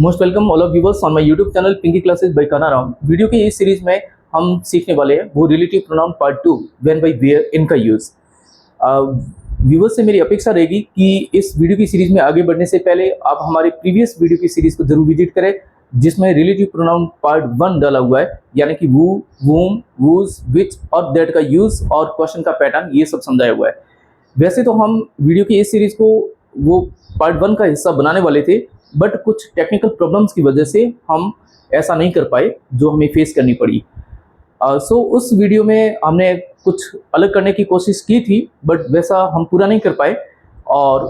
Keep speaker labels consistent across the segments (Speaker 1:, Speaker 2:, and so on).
Speaker 1: Most welcome all of viewers on my YouTube channel Pinky classes by Kanaram. Video के इस series में हम सीखने वाले हैं वो relative pronoun part 2 when why where इनका यूज। व्यूअर्स से मेरी अपेक्षा रहेगी कि इस वीडियो की सीरीज में आगे बढ़ने से पहले आप हमारे प्रीवियस वीडियो की सीरीज को जरूर विजिट करें, जिसमें रिलेटिव प्रोनाउन पार्ट 1 डाला हुआ है, यानी कि वू, वूम, वूज, विच और दैट का यूज और क्वेश्चन का पैटर्न ये सब समझाया हुआ है। वैसे तो हम वीडियो की इस सीरीज को वो पार्ट 1 का हिस्सा बनाने वाले थे, बट कुछ टेक्निकल प्रॉब्लम्स की वजह से हम ऐसा नहीं कर पाए, जो हमें फेस करनी पड़ी। सो उस वीडियो में हमने कुछ अलग करने की कोशिश की थी, बट वैसा हम पूरा नहीं कर पाए और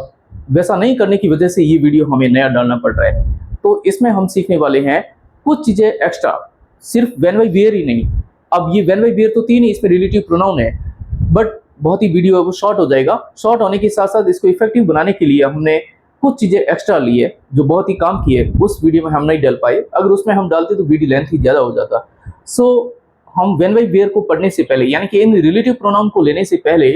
Speaker 1: वैसा नहीं करने की वजह से ये वीडियो हमें नया डालना पड़ रहा है। तो इसमें हम सीखने वाले हैं कुछ चीज़ें एक्स्ट्रा, सिर्फ व्हेन बाय वेयर ही नहीं। अब ये व्हेन बाय वेयर तो तीन ही इसमें रिलेटिव प्रोनाउन है, बट बहुत ही वीडियो है वो शॉर्ट हो जाएगा। शॉर्ट होने के साथ साथ इसको इफेक्टिव बनाने के लिए हमने कुछ चीज़ें एक्स्ट्रा ली है जो बहुत ही काम की है, उस वीडियो में हम नहीं डाल पाए। अगर उसमें हम डालते तो वीडियो लेंथ ही ज़्यादा हो जाता। सो हम व्हेन बाय वेयर को पढ़ने से पहले, यानी कि इन रिलेटिव प्रोनाउन को लेने से पहले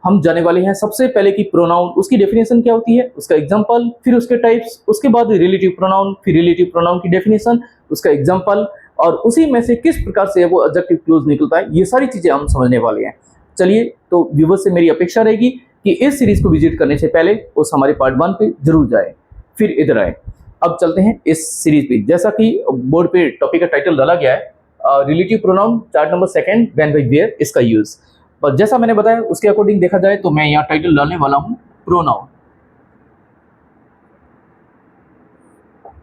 Speaker 1: हम जाने वाले हैं सबसे पहले कि प्रोनाउन, उसकी डेफिनेशन क्या होती है, उसका एग्जांपल, फिर उसके टाइप्स, उसके बाद रिलेटिव प्रोनाउन, फिर रिलेटिव प्रोनाउन की डेफिनेशन, उसका एग्जांपल और उसी में से किस प्रकार से वो एडजेक्टिव क्लोज निकलता है। ये सारी चीज़ें हम समझने वाले हैं। चलिए, तो व्यूअर्स से मेरी अपेक्षा रहेगी कि इस सीरीज को विजिट करने से पहले उस हमारे पार्ट 1 पे जरूर जाए, फिर इधर आए। अब चलते हैं इस सीरीज पे। जैसा कि बोर्ड पे टॉपिक का टाइटल डाला गया है, relative pronoun chart number 2 when why where इसका यूज। पर जैसा मैंने बताया उसके अकॉर्डिंग देखा जाए तो मैं यहाँ टाइटल डालने वाला हूँ प्रोनाउन।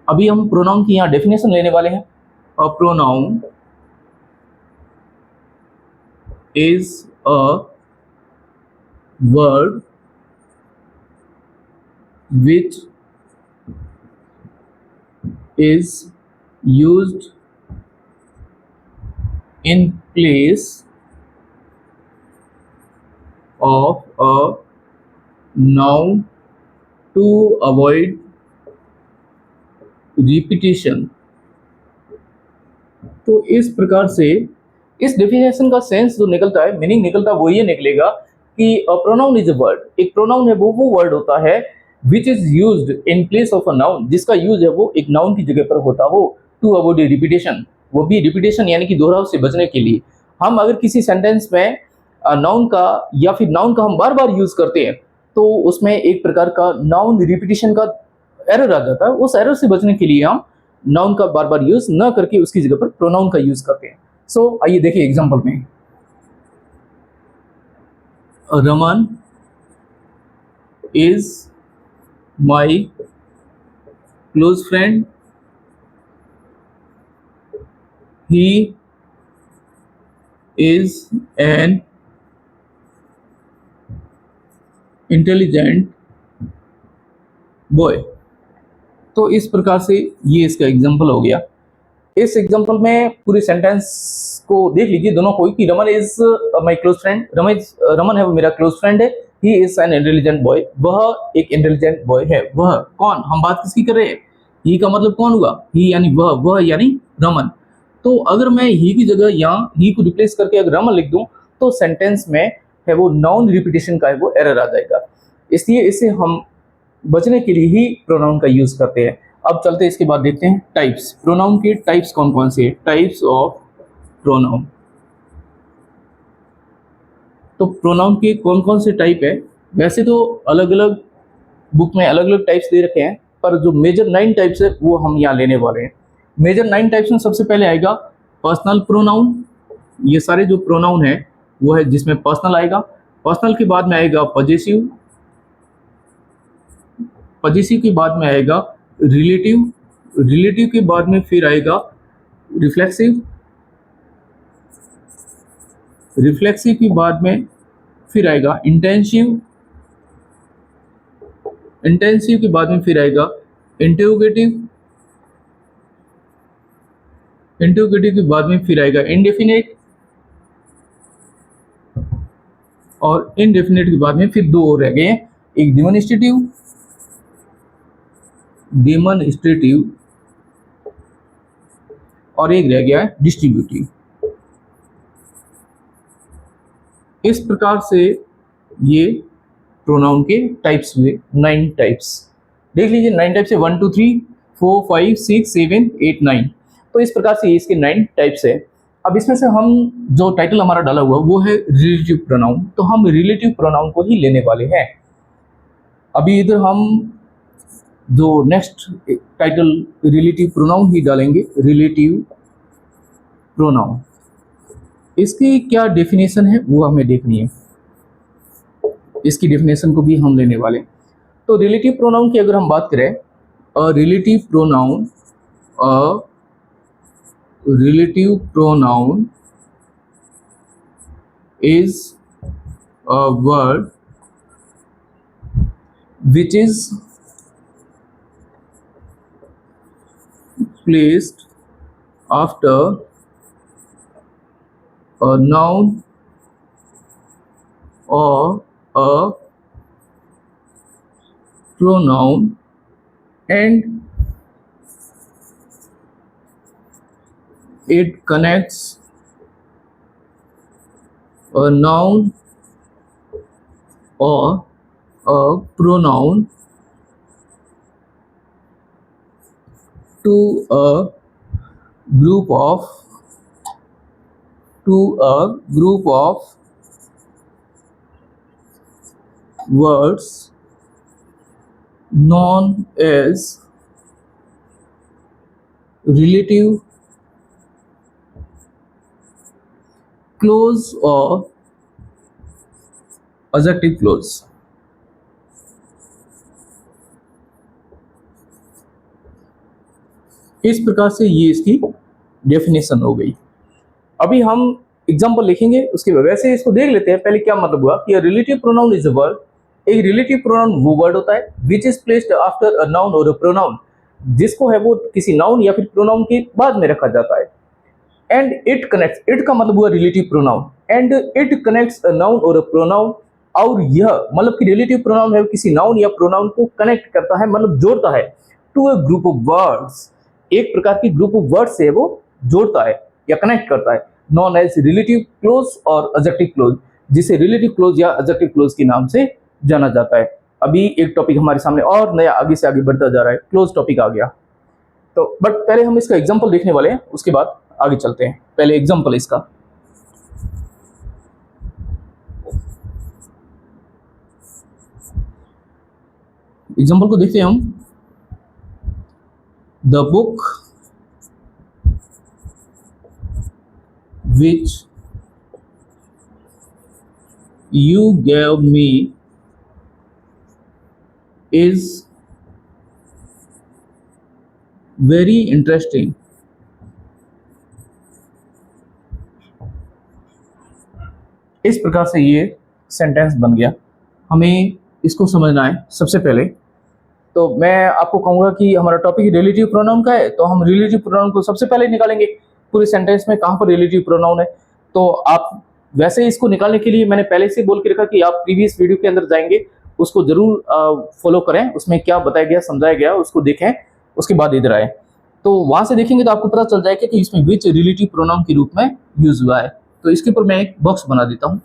Speaker 1: अभी हम प्रोनाउन की यहाँ डेफिनेशन लेने वाले हैं। Pronoun is a word which is used in place of a noun to avoid repetition। तो इस प्रकार से इस डेफिनेशन का सेंस जो निकलता है, मीनिंग निकलता है, वो ये निकलेगा कि प्रोनाउन इज अ वर्ड। एक प्रोनाउन है वो वर्ड होता है which is used in place of a noun, जिसका यूज है वो एक नाउन की जगह पर होता हो, टू अवॉइड रिपीटेशन, वो भी रिपीटेशन यानी कि दोहराव से बचने के लिए। हम अगर किसी सेंटेंस में नाउन का या फिर नाउन का हम बार बार यूज करते हैं तो उसमें एक प्रकार का नाउन रिपीटेशन का एरर आ जाता है। उस एरर से बचने के लिए हम नाउन का बार बार यूज न करके उसकी जगह पर प्रोनाउन का यूज करते हैं। सो आइए देखिए एग्जाम्पल में। Raman is my close friend. He is an intelligent boy। तो इस प्रकार से ये इसका एग्जाम्पल हो गया। इस एग्जाम्पल में पूरे सेंटेंस को देख लीजिए दोनों को, कि Raman is my close friend, Raman है वो मेरा क्लोज फ्रेंड है। He is an intelligent boy, वह एक इंटेलिजेंट बॉय है। वह कौन, हम बात किसकी कर रहे हैं, ही का मतलब कौन हुआ, ही यानी वह यानी रमन। तो अगर मैं ही की जगह यहाँ ही को रिप्लेस करके अगर रमन लिख दूं तो सेंटेंस में है वो नाउन रिपीटेशन का है वो एरर आ जाएगा। इसलिए इसे हम बचने के लिए ही प्रोनाउन का यूज करते हैं। अब चलते इसके बाद देखते हैं टाइप्स। प्रोनाउन के टाइप्स कौन कौन से, टाइप्स ऑफ प्रोनाउन। तो प्रोनाउन के कौन कौन से टाइप है, वैसे तो अलग अलग बुक में अलग अलग टाइप्स दे रखे हैं, पर जो मेजर 9 टाइप्स है वो हम यहाँ लेने वाले हैं। मेजर 9 टाइप्स में सबसे पहले आएगा पर्सनल प्रोनाउन। ये सारे जो प्रोनाउन है वो है जिसमें पर्सनल आएगा। पर्सनल के बाद में आएगा पजेसिव, पजेसिव के बाद में आएगा रिलेटिव, रिलेटिव के बाद में फिर आएगा रिफ्लेक्सिव, रिफ्लेक्सिव के बाद में फिर आएगा इंटेंसिव, इंटेंसिव के बाद में फिर आएगा इंटरोगेटिव, इंटरोगेटिव के बाद में फिर आएगा इंडेफिनिट, और इंडेफिनिट के बाद में फिर दो और रह गए हैं, एक डेमोन्स्ट्रेटिव, डेमोन्स्ट्रेटिव और एक रह गया है डिस्ट्रीब्यूटिव। इस प्रकार से ये प्रोनाउन के टाइप्स हुए 9 टाइप्स। देख लीजिए 9 टाइप्स से 1 2 3 4 5 6 7 8 9। तो इस प्रकार से इसके 9 टाइप्स है। अब इसमें से हम जो टाइटल हमारा डाला हुआ वो है रिलेटिव प्रोनाउन, तो हम रिलेटिव प्रोनाउन को ही लेने वाले हैं। अभी इधर हम जो नेक्स्ट टाइटल रिलेटिव प्रोनाउन ही डालेंगे, रिलेटिव प्रोनाउन। इसकी क्या डेफिनेशन है वो हमें देखनी है, इसकी डेफिनेशन को भी हम लेने वाले हैं। तो रिलेटिव प्रोनाउन की अगर हम बात करें, अ relative pronoun is a word which is placed after a noun or a pronoun and it connects a noun or a pronoun to a group of words known as relative clause or adjective clause। इस प्रकार से ये इसकी definition हो गई। अभी हम example लिखेंगे, उसके वैसे इसको देख लेते हैं पहले क्या मतलब हुआ कि relative pronoun is a word. एक रिलेटिव प्रोनाउन वो वर्ड होता है which is placed after a noun और अ प्रोनाउन, जिसको है वो किसी नाउन या फिर प्रोनाउन के बाद में रखा जाता है। एंड इट कनेक्ट्स, इट का मतलब हुआ relative pronoun, and it connects a noun और अ प्रोनाउन। और यह मतलब कि रिलेटिव प्रोनाउन है किसी नाउन या प्रोनाउन को कनेक्ट करता है, मतलब जोड़ता है to a group of words, एक प्रकार की ग्रुप ऑफ वर्ड से वो जोड़ता है या कनेक्ट करता है, नॉन एज रिलेटिव क्लोज और एडजेक्टिव क्लोज, जिसे रिलेटिव क्लोज या एडजेक्टिव क्लोज के नाम से जाना जाता है। अभी एक टॉपिक हमारे सामने और नया आगे से आगे बढ़ता जा रहा है, क्लोज टॉपिक आ गया। तो बट पहले हम इसका एग्जांपल देखने वाले हैं, उसके बाद आगे चलते हैं। पहले एग्जांपल इसका, एग्जांपल को देखते हैं हम। The book which you gave me is very interesting। इस प्रकार से ये सेंटेंस बन गया। हमें इसको समझना है। सबसे पहले तो मैं आपको कहूँगा कि हमारा टॉपिक रिलेटिव प्रोनाउन का है, तो हम रिलेटिव प्रोनाउन को सबसे पहले निकालेंगे पूरे सेंटेंस में कहाँ पर रिलेटिव प्रोनाउन है। तो आप वैसे इसको निकालने के लिए मैंने पहले से बोल के रखा कि आप प्रीवियस वीडियो के अंदर जाएंगे, उसको जरूर फॉलो करें, उसमें क्या बताया गया समझाया गया उसको देखें, उसके बाद इधर आए। तो वहाँ से देखेंगे तो आपको पता चल जाएगा कि इसमें विच रिलेटिव प्रोनाउन के रूप में यूज हुआ है। तो इसके ऊपर मैं एक बॉक्स बना देता हूँ,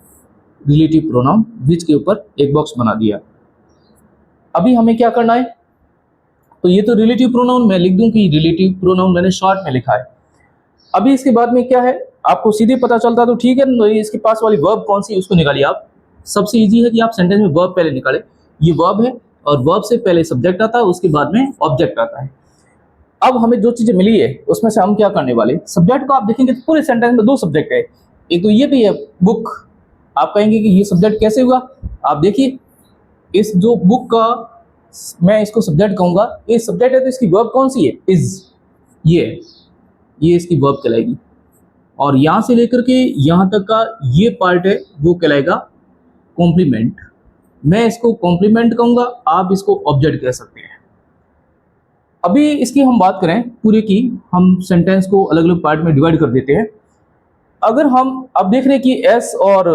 Speaker 1: रिलेटिव प्रोनाउन विच के ऊपर एक बॉक्स बना दिया। अभी हमें क्या करना है, तो ये तो रिलेटिव प्रोनाउन मैं लिख दूं कि रिलेटिव प्रोनाउन मैंने शॉर्ट में लिखा है। अभी इसके बाद में क्या है आपको सीधे पता चलता तो ठीक है, तो इसके पास वाली वर्ब कौन सी उसको निकालिए आप। सबसे इजी है कि आप सेंटेंस में वर्ब पहले निकालें। ये वर्ब है और वर्ब से पहले सब्जेक्ट आता है, उसके बाद में ऑब्जेक्ट आता है। अब हमें जो चीजें मिली है उसमें से हम क्या करने वाले, सब्जेक्ट को आप देखेंगे तो पूरे सेंटेंस में दो सब्जेक्ट है। एक तो ये भी है बुक, आप कहेंगे कि ये सब्जेक्ट कैसे हुआ। आप देखिए इस जो बुक का मैं इसको सब्जेक्ट कहूंगा, ये सब्जेक्ट है तो इसकी वर्ब कौन सी है, इज, ये इसकी वर्ब कहलाएगी। और यहां से लेकर के यहां तक का ये पार्ट है वो कहलाएगा कॉम्प्लीमेंट। मैं इसको कॉम्प्लीमेंट कहूंगा, आप इसको ऑब्जेक्ट कह सकते हैं। अभी इसकी हम बात करें पूरे की, हम सेंटेंस को अलग अलग पार्ट में डिवाइड कर देते हैं। अगर हम अब देख रहे हैं कि एस और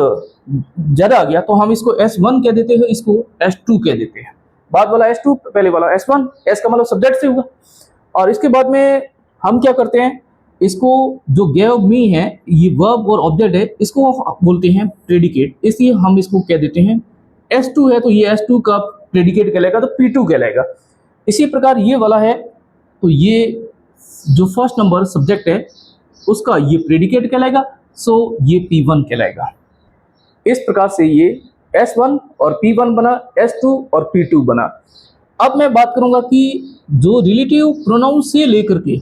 Speaker 1: ज्यादा आ गया तो हम इसको S1 कह देते हैं, इसको S2 कह देते हैं। बाद वाला S2, पहले वाला S1, S का मतलब सब्जेक्ट से हुआ। और इसके बाद में हम क्या करते हैं, इसको जो गेव मी है ये वर्ब और ऑब्जेक्ट है, इसको बोलते हैं प्रेडिकेट, इसलिए हम इसको कह देते हैं S2 है तो ये S2 का प्रेडिकेट कहलाएगा तो P2 कहलाएगा। इसी प्रकार ये वाला है तो ये जो फर्स्ट नंबर सब्जेक्ट है उसका ये प्रेडिकेट कहलाएगा, सो ये P1 कहलाएगा। इस प्रकार से ये S1 और P1 बना, S2 और P2 बना। अब मैं बात करूंगा कि जो रिलेटिव प्रोनाउन से लेकर के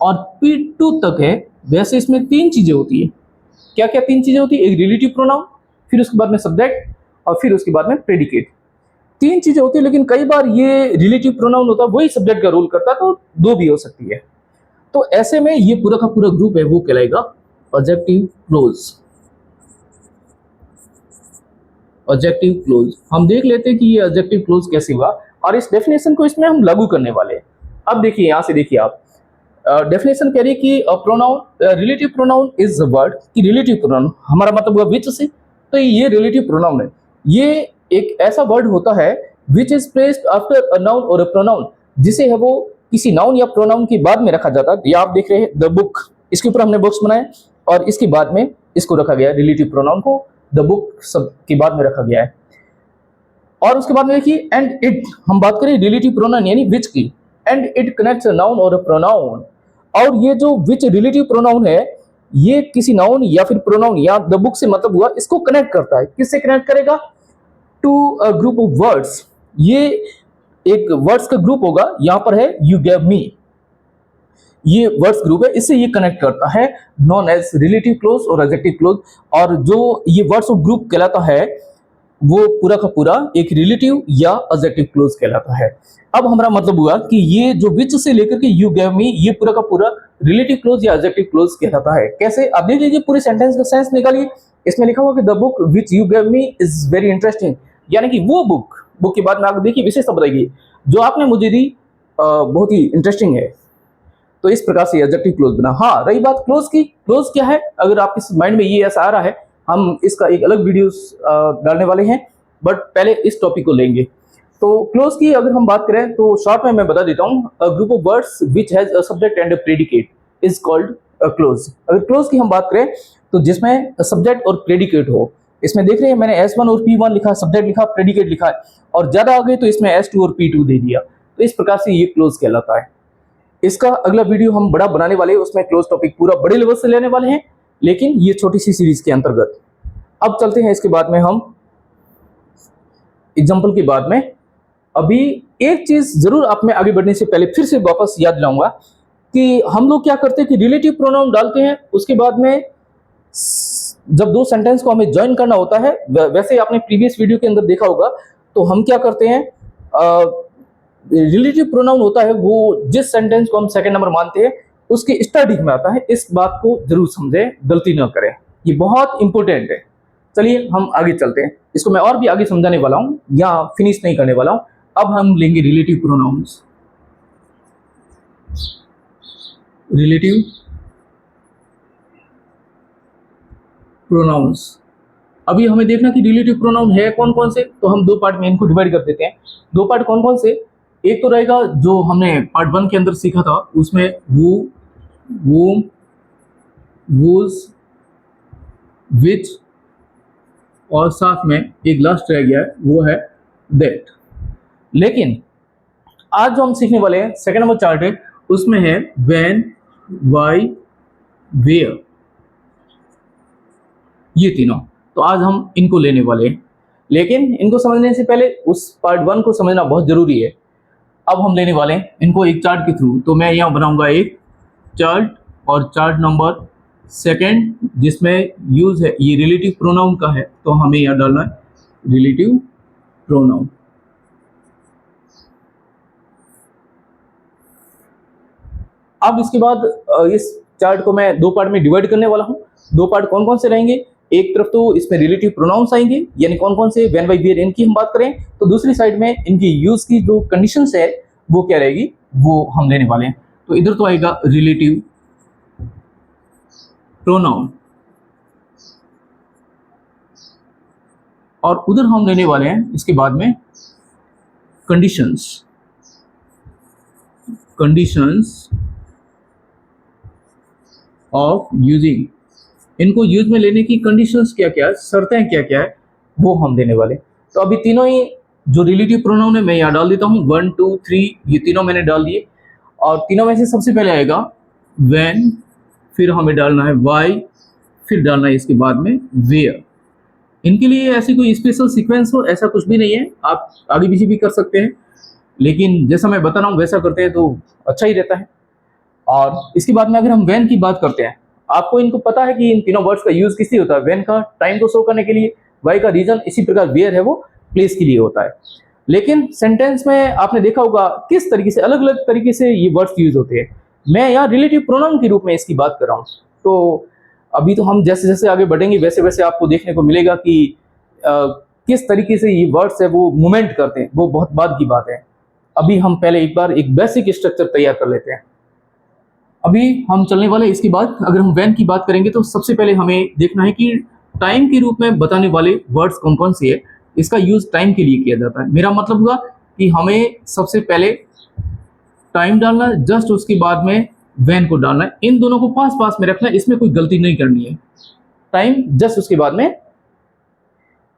Speaker 1: और P2 तक है, वैसे इसमें तीन चीजें होती है। क्या क्या तीन चीजें होती है? एक रिलेटिव प्रोनाउन, फिर उसके बाद में सब्जेक्ट और फिर उसके बाद में प्रेडिकेट। तीन चीजें होती है, लेकिन कई बार ये रिलेटिव प्रोनाउन होता है वही सब्जेक्ट का रोल करता है, तो दो भी हो सकती है। तो ऐसे में ये पूरा का पूरा ग्रुप है वो कहलाएगा एडजेक्टिव क्लोज। एडजेक्टिव क्लोज हम देख लेते हैं कि ये एडजेक्टिव क्लोज कैसे हुआ और इस डेफिनेशन को इसमें हम लागू करने वाले हैं। अब देखिए, यहां से देखिए आप, डेफिनेशन कह रही है कि pronoun, relative pronoun is a word, कि रिलेटिव प्रोनाउन हमारा मतलब हुआ विच से, तो ये रिलेटिव प्रोनाउन है। ये एक ऐसा वर्ड होता है which is placed after a noun और अ प्रोनाउन, जिसे है वो किसी नाउन या प्रोनाउन के बाद में रखा जाता है। ये आप देख रहे हैं द बुक, इसके ऊपर हमने बॉक्स बनाया और इसके बाद में इसको रखा गया है, रिलेटिव प्रोनाउन को द बुक सब के बाद में रखा गया है। और उसके बाद में देखिए एंड इट, हम बात करें रिलेटिव प्रोनाउन यानी विच की, and it connects a noun और अ प्रोनाउन। और ये जो विच रिलेटिव प्रोनाउन है ये किसी नाउन या फिर प्रोनाउन या द बुक से मतलब हुआ, इसको कनेक्ट करता है। किससे कनेक्ट करेगा? To a group of words. ये एक वर्ड्स का ग्रुप होगा, यहां पर है यू गेव मी, ये वर्ड्स ग्रुप है, इससे ये कनेक्ट करता है, नॉन एज रिलेटिव क्लोज और एडजेक्टिव क्लोज। और जो ये वर्ड्स ऑफ ग्रुप कहलाता है वो पूरा का पूरा एक रिलेटिव या एडजेक्टिव क्लोज कहलाता है। अब हमारा मतलब हुआ कि ये जो विच से लेकर के यू गेव मी, ये पूरा का पूरा रिलेटिव क्लोज या एडजेक्टिव क्लोज कहलाता है। कैसे? आप देख लीजिए, पूरे सेंटेंस का सेंस निकालिए। इसमें लिखा हुआ कि the book which you gave me is very interesting, यानी कि वो बुक, बुक के बाद में आगे देखिए विशेषता बताइए, जो आपने मुझे दी बहुत ही इंटरेस्टिंग है। तो इस प्रकार से एडजेक्टिव क्लोज बना। हाँ, रही बात क्लोज की, क्लोज क्या है? अगर आपके माइंड में ये ऐसा आ रहा है, हम इसका एक अलग वीडियो डालने वाले हैं, बट पहले इस टॉपिक को लेंगे। तो क्लोज की अगर हम बात करें तो शॉर्ट में मैं बता देता हूँ, अ group of words which has a subject and a predicate is called close. अगर क्लोज की हम बात करें तो जिसमें सब्जेक्ट और प्रेडिकेट हो, इसमें देख रहे हैं मैंने S1 और P1 लिखा, सब्जेक्ट लिखा, प्रेडिकेट लिखा है, और ज्यादा आ गए तो इसमें S2 और P2 दे दिया। तो इस प्रकार से ये क्लोज कहलाता है। इसका अगला वीडियो हम बड़ा बनाने वाले हैं, उसमें क्लोज टॉपिक पूरा बड़े लेवल से लेने वाले हैं, लेकिन ये छोटी सी सीरीज के अंतर्गत। अब चलते हैं इसके बाद में हम एग्जाम्पल के बाद में। अभी एक चीज जरूर आप में आगे बढ़ने से पहले फिर से वापस याद दिलाऊंगा कि हम लोग क्या करते हैं कि रिलेटिव प्रोनाउन डालते हैं, उसके बाद में जब दो सेंटेंस को हमें ज्वाइन करना होता है, वैसे आपने प्रीवियस वीडियो के अंदर देखा होगा, तो हम क्या करते हैं, रिलेटिव प्रोनाउन होता है वो जिस सेंटेंस को हम सेकंड नंबर मानते हैं उसके स्टार्टिंग में आता है। इस बात को जरूर समझें, गलती ना करें, ये बहुत इंपॉर्टेंट है। चलिए हम आगे चलते हैं, इसको मैं और भी आगे समझाने वाला हूं, यहाँ फिनिश नहीं करने वाला हूं। अब हम लेंगे रिलेटिव प्रोनाउंस। रिलेटिव प्रोनाउंस, अभी हमें देखना कि रिलेटिव प्रोनाउन है कौन कौन से, तो हम दो पार्ट में इनको डिवाइड कर देते हैं। दो पार्ट कौन कौन से? एक तो रहेगा जो हमने पार्ट 1 के अंदर सीखा था, उसमें वो, वूम, वूज, विच, और साथ में एक लास्ट रह गया है वो है दैट। लेकिन आज जो हम सीखने वाले हैं सेकंड नंबर चार्ट है, उसमें है व्हेन, व्हाई, वेयर, ये तीनों। तो आज हम इनको लेने वाले हैं, लेकिन इनको समझने से पहले उस पार्ट 1 को समझना बहुत जरूरी है। अब हम लेने वाले हैं इनको एक चार्ट के थ्रू, तो मैं यहाँ बनाऊंगा एक चार्ट, और चार्ट नंबर सेकंड जिसमें यूज है ये रिलेटिव प्रोनाउन का है, तो हमें यहाँ डालना है रिलेटिव प्रोनाउन। अब इसके बाद इस चार्ट को मैं दो पार्ट में डिवाइड करने वाला हूँ। दो पार्ट कौन कौन से रहेंगे? एक तरफ तो इसमें रिलेटिव प्रोनाउंस आएंगे, यानी कौन कौन से, व्हेन, व्हाई, वेयर, इनकी हम बात करें, तो दूसरी साइड में इनकी यूज की जो कंडीशंस है वो क्या रहेगी, वो हम लेने वाले हैं। तो इधर तो आएगा रिलेटिव प्रोनाउन, और उधर हम लेने वाले हैं इसके बाद में कंडीशंस। कंडीशंस ऑफ यूजिंग, इनको यूज में लेने की कंडीशंस क्या क्या है, शर्तें क्या क्या है, वो हम देने वाले। तो अभी तीनों ही जो रिलेटिव प्रोनाउन है मैं यहाँ डाल देता हूँ, 1 2 3, ये तीनों मैंने डाल दिए। और तीनों में से सबसे पहले आएगा व्हेन, फिर हमें डालना है वाई, फिर डालना है इसके बाद में वेयर। इनके लिए ऐसी कोई स्पेशल सीक्वेंस हो ऐसा कुछ भी नहीं है, आप आगे पीछे भी कर सकते हैं, लेकिन जैसा मैं बता रहा हूँ वैसा करते हैं तो अच्छा ही रहता है। और इसके बाद में अगर हम व्हेन की बात करते हैं, आपको इनको पता है कि इन तीनों वर्ड्स का यूज किस लिए होता है। व्हेन का टाइम को शो करने के लिए, वाई का रीजन, इसी प्रकार वेयर है वो प्लेस के लिए होता है। लेकिन सेंटेंस में आपने देखा होगा किस तरीके से, अलग अलग तरीके से ये वर्ड्स यूज होते हैं। मैं यहाँ रिलेटिव प्रोनाउन के रूप में इसकी बात कर रहा हूँ। तो अभी तो हम जैसे जैसे आगे बढ़ेंगे वैसे वैसे आपको देखने को मिलेगा कि किस तरीके से ये वर्ड्स है वो मूवमेंट करते हैं, वो बहुत बाद की बात है। अभी हम पहले एक बार एक बेसिक स्ट्रक्चर तैयार कर लेते हैं। अभी हम चलने वाले इसके बाद अगर हम व्हेन की बात करेंगे तो सबसे पहले हमें देखना है कि टाइम के रूप में बताने वाले वर्ड्स कौन कौन से है। इसका यूज टाइम के लिए किया जाता है। मेरा मतलब हुआ कि हमें सबसे पहले टाइम डालना है, जस्ट उसके बाद में व्हेन को डालना है। इन दोनों को पास पास में रखना है, इसमें कोई गलती नहीं करनी है। टाइम जस्ट उसके बाद में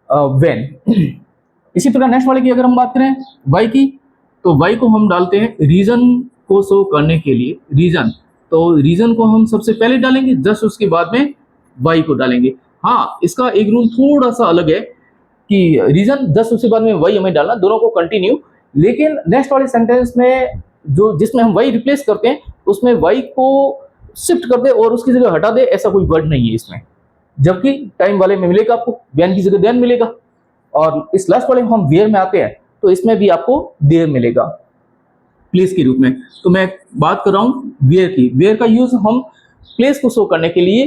Speaker 1: व्हेन। इसी प्रकार नेक्स्ट वाले की अगर हम बात करें वाई की, तो वाई को हम डालते हैं रीजन को शो करने के लिए, रीजन। तो रीजन को हम सबसे पहले डालेंगे, जस्ट उसके बाद में वाई को डालेंगे। हाँ, इसका एक रूल थोड़ा सा अलग है कि रीजन जस्ट उसके बाद में वाई हमें डालना, दोनों को कंटिन्यू। लेकिन नेक्स्ट वाले सेंटेंस में जो जिसमें हम वाई रिप्लेस करते हैं उसमें वाई को शिफ्ट कर दे और उसकी जगह हटा दे, ऐसा कोई वर्ड नहीं है इसमें। जबकि टाइम वाले में मिलेगा आपको व्हेन की जगह देन मिलेगा। और इस लास्ट वाले में हम वेयर में आते हैं तो इसमें भी आपको देयर मिलेगा प्लेस के रूप में। तो मैं बात कर रहा हूँ वेयर की। वेयर का यूज हम प्लेस को शो करने के लिए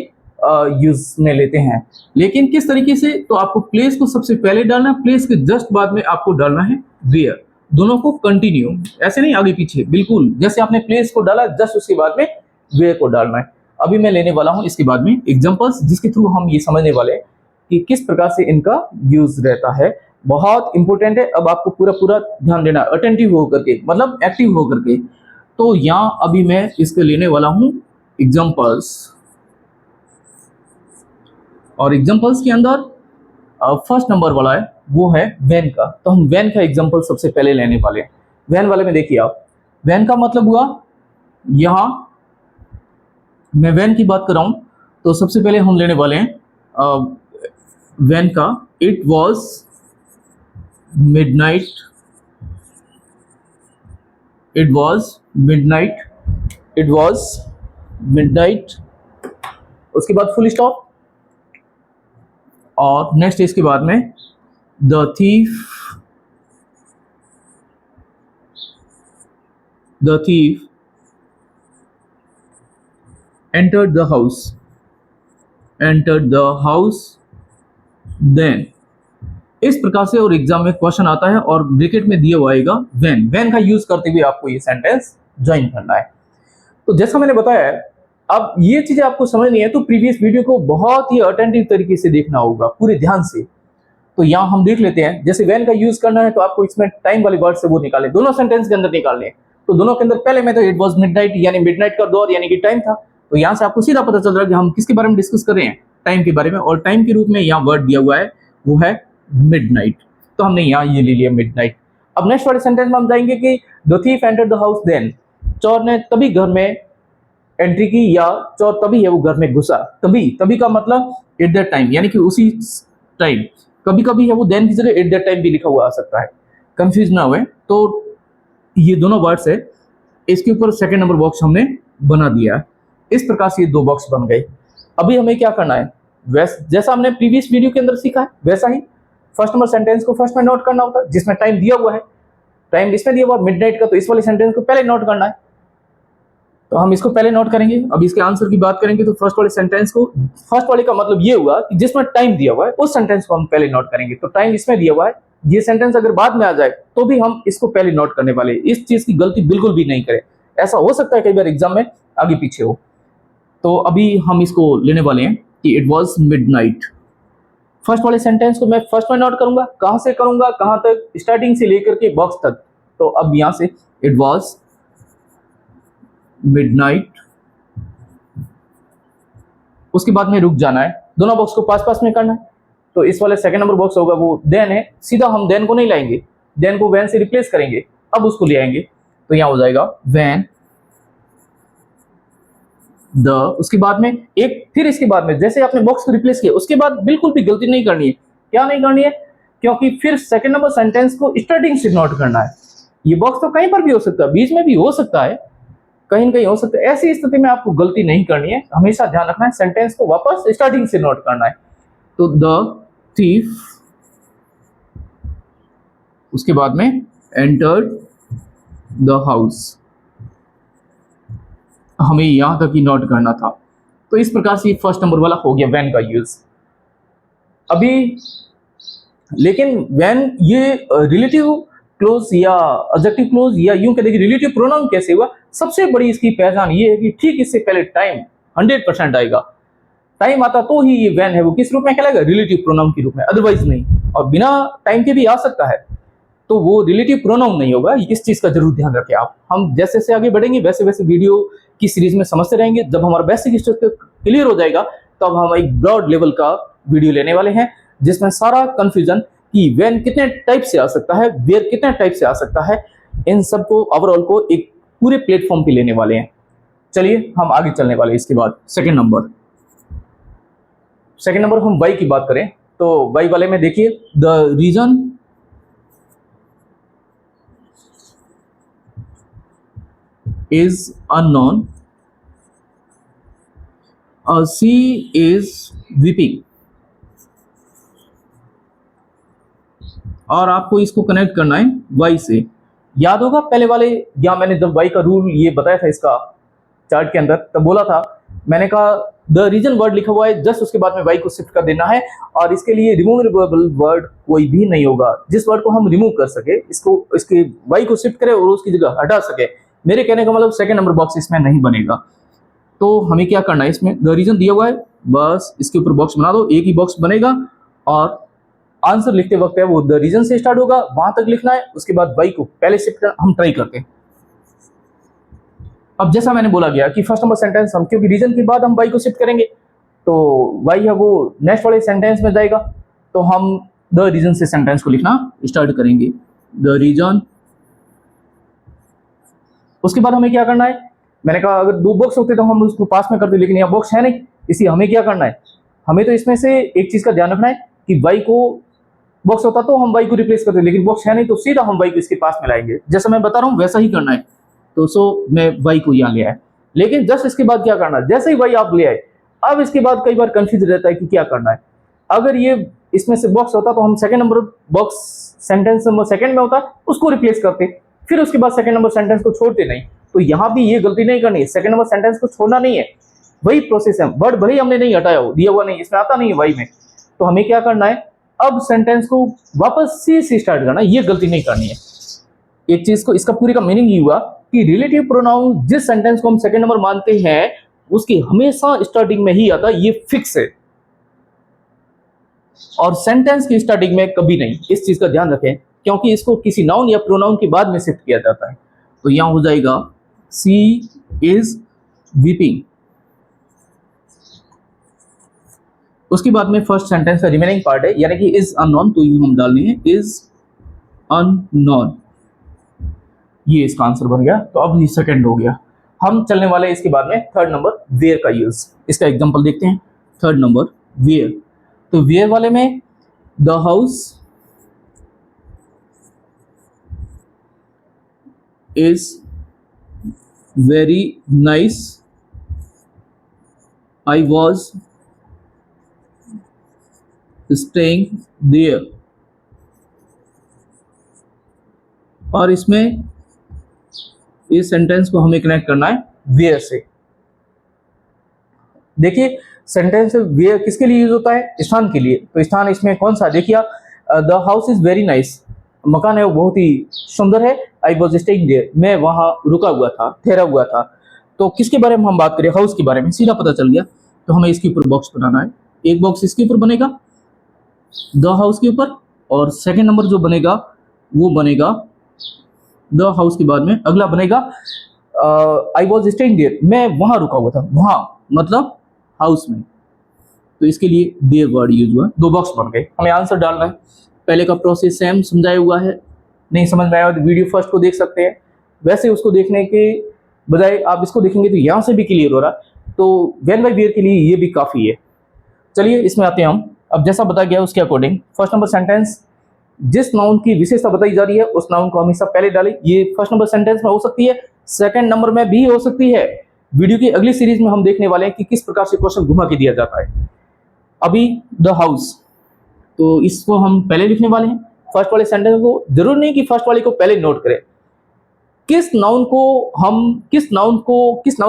Speaker 1: यूज में लेते हैं। लेकिन किस तरीके से, तो आपको प्लेस को सबसे पहले डालना है, प्लेस के जस्ट बाद में आपको डालना है वेयर। दोनों को कंटिन्यू, ऐसे नहीं आगे पीछे, बिल्कुल जैसे आपने प्लेस को डाला जस्ट उसके बाद में वेयर को डालना है। अभी मैं लेने वाला हूं इसके बाद में एग्जांपल्स, जिसके थ्रू हम ये समझने वाले हैं कि किस प्रकार से इनका यूज रहता है। बहुत इंपॉर्टेंट है, अब आपको पूरा पूरा ध्यान देना, अटेंटिव होकर के, मतलब एक्टिव होकर के। तो यहाँ अभी मैं इसके लेने वाला हूं एग्जांपल्स, और एग्जांपल्स के अंदर फर्स्ट नंबर वाला है वो है व्हेन का। तो हम व्हेन का एग्जांपल सबसे पहले लेने वाले हैं। व्हेन वाले में देखिए आप, व्हेन का मतलब हुआ, यहाँ मैं व्हेन की बात कर रहा हूं तो सबसे पहले हम लेने वाले हैं व्हेन का। It was midnight, it was midnight, it was midnight, उसके बाद फुल स्टॉप, और नेक्स्ट इसके बाद में the thief entered the house then। इस प्रकार से और एग्जाम में क्वेश्चन आता है और ब्रैकेट में दिया हुआ आएगा व्हेन का यूज करते हुए आपको ये सेंटेंस ज्वाइन करना है। तो जैसा मैंने बताया है, अब ये चीजें आपको समझनी है तो प्रीवियस वीडियो को बहुत ही अटेंटिव तरीके से देखना होगा, पूरे ध्यान से। तो यहाँ हम देख लेते हैं, जैसे व्हेन का यूज करना है तो आपको इसमें टाइम वाले वर्ड से वो निकाले, दोनों सेंटेंस के अंदर निकालने हैं। तो दोनों के अंदर पहले में तो इट वॉज मिडनाइट, यानी मिडनाइट का दौर, यानी कि टाइम था। तो यहाँ से आपको सीधा पता चल रहा है कि हम किसके बारे में डिस्कस कर रहे हैं, टाइम के बारे में। और टाइम के रूप में यहाँ वर्ड दिया हुआ है वो है मिडनाइट, तो हमने यहाँ ये ले लिया मिडनाइट। अब नेक्स्ट वाले सेंटेंस में हम जाएंगे कि the thief entered the house then. चोर ने तभी घर में एंट्री की, या चोर तभी है वो घर में घुसा। तभी, तभी का मतलब एट दैट टाइम, यानी कि उसी टाइम। कभी कभी है वो देन की जगह एट दैट टाइम भी लिखा हुआ आ सकता है, कंफ्यूज ना हुए। तो ये दोनों वर्ड्स है, इसके ऊपर सेकंड नंबर बॉक्स हमने बना दिया है। इस प्रकार से ये दो बॉक्स बन गए। अभी हमें क्या करना है, जैसा हमने प्रीवियस वीडियो के अंदर सीखा है वैसा ही फर्स्ट नंबर सेंटेंस को फर्स्ट में नोट करना होता है, जिसमें टाइम दिया हुआ है। टाइम इसमें दिया हुआ मिडनाइट का, तो इस वाले सेंटेंस को पहले नोट करना है, तो हम इसको पहले नोट करेंगे। अब इसके आंसर की बात करेंगे तो फर्स्ट वाले सेंटेंस को, फर्स्ट वाले का मतलब ये हुआ कि जिसमें टाइम दिया हुआ है उस सेंटेंस को हम पहले नोट करेंगे। तो टाइम इसमें दिया हुआ है, ये सेंटेंस अगर बाद में आ जाए तो भी हम इसको पहले नोट करने वाले। इस चीज की गलती बिल्कुल भी नहीं करें, ऐसा हो सकता है कई बार एग्जाम में आगे पीछे हो। तो अभी हम इसको लेने वाले हैं कि इट वॉज मिडनाइट। फर्स्ट वाले सेंटेंस को मैं फर्स्ट में नोट करूंगा, कहां से करूंगा, कहां तक, स्टार्टिंग से लेकर के बॉक्स तक। तो अब यहां से इट वॉज मिडनाइट, उसके बाद में रुक जाना है, दोनों बॉक्स को पास पास में करना है। तो इस वाले सेकंड नंबर बॉक्स होगा वो देन है, सीधा हम देन को नहीं लाएंगे, देन को व्हेन से रिप्लेस करेंगे, अब उसको ले आएंगे। तो यहां हो जाएगा व्हेन द, उसके बाद में एक, फिर इसके बाद में जैसे आपने बॉक्स को रिप्लेस किया उसके बाद बिल्कुल भी गलती नहीं करनी है। क्या नहीं करनी है? क्योंकि फिर सेकंड नंबर सेंटेंस को स्टार्टिंग से नोट करना है। ये बॉक्स तो कहीं पर भी हो सकता है, बीच में भी हो सकता है, कहीं न कहीं हो सकता है। ऐसी स्थिति में आपको गलती नहीं करनी है, हमेशा ध्यान रखना है सेंटेंस को वापस स्टार्टिंग से नोट करना है। तो द थीफ, उसके बाद में एंटर्ड द हाउस, हमें यहां तक ही नोट करना था। तो इस प्रकार से फर्स्ट नंबर वाला हो गया व्हेन का यूज। अभी लेकिन व्हेन ये रिलेटिव क्लोज या एडजेक्टिव क्लोज या यूं कह देखिए रिलेटिव प्रोनाउन कैसे हुआ, सबसे बड़ी इसकी पहचान ये है कि ठीक इससे पहले टाइम 100% आएगा। टाइम आता तो ही ये व्हेन है वो किस रूप में कहलाएगा? रिलेटिव प्रोनाउन के रूप में, अदरवाइज नहीं। और बिना टाइम के भी आ सकता है तो वो रिलेटिव प्रोनाउन नहीं होगा। इस चीज का जरूर ध्यान रखें आप। हम जैसे जैसे आगे बढ़ेंगे वैसे वैसे वीडियो की सीरीज में समझते रहेंगे। जब हमारा बेसिक स्ट्रक्चर क्लियर हो जाएगा तब हम एक ब्रॉड लेवल का वीडियो लेने वाले हैं जिसमें सारा कंफ्यूजन कि व्हेन कितने टाइप से आ सकता है, वेयर कितने टाइप से आ सकता है, इन सबको ओवरऑल को एक पूरे प्लेटफॉर्म पे लेने वाले हैं। चलिए हम आगे चलने वाले हैं। इसके बाद सेकंड नंबर हम वाई की बात करें तो वाई वाले में देखिए the reason is unknown, she is weeping, और आपको इसको कनेक्ट करना है वाई से। याद होगा पहले वाले या मैंने जब वाई का रूल ये बताया था इसका चार्ट के अंदर, तब बोला था मैंने कहा द रीजन वर्ड लिखा हुआ है, जस्ट उसके बाद में वाई को शिफ्ट कर देना है और इसके लिए रिमूवेबल वर्ड कोई भी नहीं होगा। जिस वर्ड को हम रिमूव कर सके इसको, इसके वाई को शिफ्ट करें और उसकी जगह हटा सके। मेरे कहने का मतलब सेकंड नंबर बॉक्स इसमें नहीं बनेगा। तो हमें क्या करना है, इसमें द रीजन दिया हुआ है, बस इसके ऊपर बॉक्स बना दो, एक ही बॉक्स बनेगा और आंसर लिखते वक्त है वो द रीजन से स्टार्ट होगा, वहां तक लिखना है। उसके बाद वाई को पहले शिफ्ट हम ट्राई करते हैं। अब जैसा मैंने बोला गया कि फर्स्ट नंबर सेंटेंस हम क्योंकि रीजन के बाद हम वाई को शिफ्ट करेंगे तो वाई है वो नेक्स्ट वाले सेंटेंस में जाएगा। तो हम द रीजन से सेंटेंस को लिखना स्टार्ट करेंगे, द रीजन। उसके बाद हमें क्या करना है, मैंने कहा अगर दो बॉक्स होते तो हम उसको पास में करते, लेकिन यहाँ बॉक्स है नहीं, इसलिए हमें क्या करना है, हमें तो इसमें से एक चीज का ध्यान रखना है कि वाई को बॉक्स होता तो हम वाई को रिप्लेस करते, लेकिन बॉक्स है नहीं तो सीधा हम वाई को इसके पास में लाएंगे। जैसा मैं बता रहा हूँ वैसा ही करना है। तो मैं वाई को यहाँ ले आया, लेकिन जस्ट इसके बाद क्या करना है, जैसे ही वाई आप ले आए अब इसके बाद कई बार कंफ्यूज रहता है कि क्या करना है। अगर ये इसमें से बॉक्स होता तो हम second number box sentence number second में होता उसको रिप्लेस करते, फिर उसके बाद सेकंड नंबर सेंटेंस को छोड़ते नहीं। तो यहाँ भी ये गलती नहीं करनी है, सेकंड नंबर सेंटेंस को छोड़ना नहीं है, वही प्रोसेस है। वर्ड भले ही हमने नहीं हटाया हो, दिया हुआ नहीं, इसमें आता नहीं है वाई में, तो हमें क्या करना है, अब सेंटेंस को वापस सी से स्टार्ट करना, ये गलती नहीं करनी है। एक चीज को, इसका पूरे का मीनिंग ये हुआ कि रिलेटिव प्रोनाउन जिस सेंटेंस को हम सेकंड नंबर मानते हैं उसकी हमेशा स्टार्टिंग में ही आता, ये फिक्स है, और सेंटेंस की स्टार्टिंग में कभी नहीं। इस चीज का ध्यान रखें क्योंकि इसको किसी नाउन या प्रोनाउन के बाद में शिफ्ट किया जाता है। तो यहां हो जाएगा सी इज वीपिंग। उसके बाद में फर्स्ट सेंटेंस का रिमेनिंग पार्ट है, यानी कि इज अननोन, तो ये हम डालने हैं इज अननोन, ये इसका आंसर बन गया। तो अब ये सेकंड हो गया। हम चलने वाले हैं इसके बाद में थर्ड नंबर वेयर का यूज। इसका एग्जांपल देखते हैं। थर्ड नंबर वेयर, तो वेयर वाले में the house is very nice, I was staying there, और इसमें इस सेंटेंस को हमें कनेक्ट करना है वेयर से। देखिए सेंटेंस वेयर किसके लिए यूज होता है, स्थान के लिए। तो स्थान इसमें कौन सा, देखिए the house is very nice, मकान है वो बहुत ही सुंदर है। आई वॉज स्टेइंग देयर, मैं वहां रुका हुआ था, ठहरा हुआ था। तो किसके बारे में हम बात करें, हाउस के बारे में, सीधा पता चल गया। तो हमें इसके ऊपर बॉक्स बनाना है, एक बॉक्स इसके ऊपर बनेगा द हाउस के ऊपर, और सेकंड नंबर जो बनेगा वो बनेगा द हाउस के बाद में अगला बनेगा आई वॉज स्टेइंग देयर, मैं वहां रुका हुआ था, वहां मतलब हाउस में। तो इसके लिए देयर वर्ड यूज हुआ, दो बॉक्स बन गए। हमें आंसर डालना है। पहले का प्रोसेस सेम समझाया हुआ है, नहीं समझ में आया तो वीडियो फर्स्ट को देख सकते हैं। वैसे उसको देखने के बजाय आप इसको देखेंगे तो यहाँ से भी क्लियर हो रहा है। तो वेन बाई वेयर के लिए ये भी काफ़ी है। चलिए इसमें आते हैं हम। अब जैसा बताया गया उसके अकॉर्डिंग फर्स्ट नंबर सेंटेंस, जिस नाउन की विशेषता बताई जा रही है उस नाउन को हमेशा पहले डालें। ये फर्स्ट नंबर सेंटेंस में हो सकती है, सेकंड नंबर में भी हो सकती है। वीडियो की अगली सीरीज में हम देखने वाले हैं कि किस प्रकार से क्वेश्चन घुमा के दिया जाता है। अभी द हाउस, तो इसको हम पहले लिखने वाले हैं। फर्स्ट वाले सेंटेंस को जरूर नहीं कि फर्स्ट वाले को पहले नोट करें। किस नाउन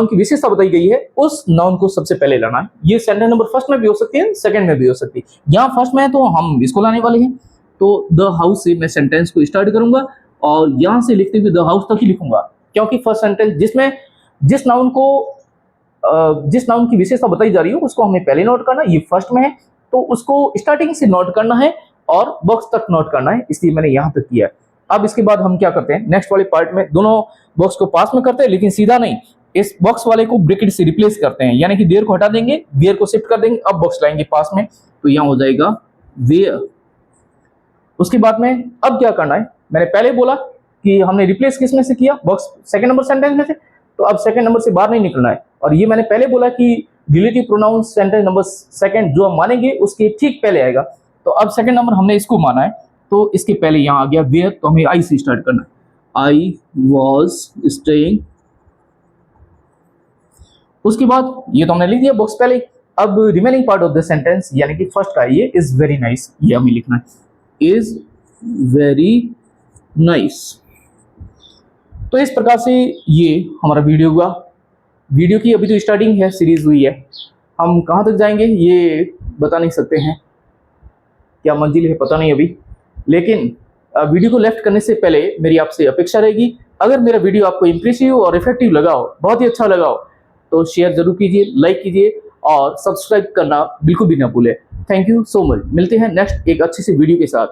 Speaker 1: की विशेषता बताई गई है उस नाउन को सबसे पहले लाना है। ये सेंटेंस नंबर फर्स्ट में भी हो सकती है, सेकंड में भी हो सकती है। यहाँ फर्स्ट में है तो हम इसको लाने वाले हैं। तो द हाउस से मैं सेंटेंस को स्टार्ट करूंगा और यहाँ से लिखते हुए द हाउस तक ही लिखूंगा, क्योंकि फर्स्ट सेंटेंस जिसमें जिस नाउन की विशेषता बताई जा रही है उसको हमें पहले नोट करना है। ये फर्स्ट में है तो उसको स्टार्टिंग से नोट करना है और बॉक्स तक नोट करना है, इसलिए मैंने यहाँ तक किया है। अब इसके बाद हम क्या करते हैं, नेक्स्ट वाले पार्ट में दोनों बॉक्स को पास में करते हैं, लेकिन सीधा नहीं, इस बॉक्स वाले को ब्रैकेट से रिप्लेस करते हैं, यानी कि देयर को हटा देंगे, वेयर को शिफ्ट कर देंगे, अब बॉक्स लाएंगे पास में, तो यहाँ हो जाएगा वेयर। उसके बाद में अब क्या करना है, मैंने पहले बोला कि हमने रिप्लेस किस में से किया, बॉक्स सेकंड नंबर सेंटेंस में से, तो अब सेकंड नंबर से बाहर नहीं निकलना है। और ये मैंने पहले बोला कि relative pronoun sentence number second जो हम मानेंगे उसके ठीक पहले आएगा। तो अब सेकंड नंबर हमने इसको माना है, तो इसके पहले यहाँ आ गया वेयर, तो हमें आई से स्टार्ट करना है। I was staying. उसके बाद ये तो हमने लिख दिया बॉक्स पहले। अब remaining part of the sentence यानी कि फर्स्ट का ये इज वेरी नाइस, ये हमें लिखना है, इज वेरी नाइस। तो इस प्रकार से ये हमारा वीडियो हुआ। वीडियो की अभी तो स्टार्टिंग है, सीरीज हुई है, हम कहाँ तक जाएंगे ये बता नहीं सकते हैं, क्या मंजिल है पता नहीं अभी। लेकिन वीडियो को लेफ्ट करने से पहले मेरी आपसे अपेक्षा रहेगी, अगर मेरा वीडियो आपको इंप्रेसिव और इफेक्टिव लगा हो, बहुत ही अच्छा लगा हो, तो शेयर जरूर कीजिए, लाइक कीजिए और सब्सक्राइब करना बिल्कुल भी ना भूलें। Thank you so much. मिलते हैं नेक्स्ट एक अच्छी सी वीडियो के साथ।